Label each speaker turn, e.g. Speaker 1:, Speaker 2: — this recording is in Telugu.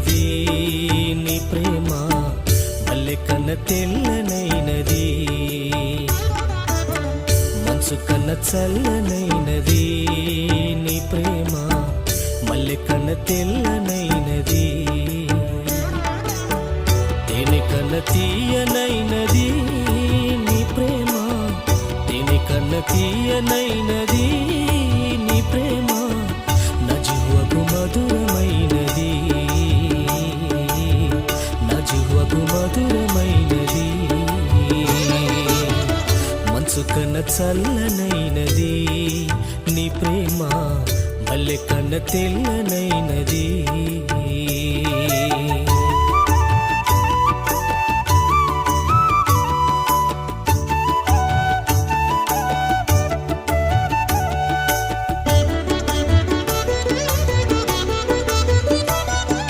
Speaker 1: చల్లనైనది నీ ప్రేమ, మల్లె కన్న తెల్లనైనది, మనసు కన్న చల్లనైనది నీ ప్రేమ, మల్లె కన్న తెల్లనైనది, తేనె కన్న తీయనైనది నీ ప్రేమ, తేనె కన్న తీయనైనది నీ ప్రేమ, నా జిహ్వకు మధురమైనది, నా జిహ్వకు మధురమైనది, మనసు కన్న చల్లనైనది నీ ప్రేమ, మల్లె కన్న తెల్లనైనది.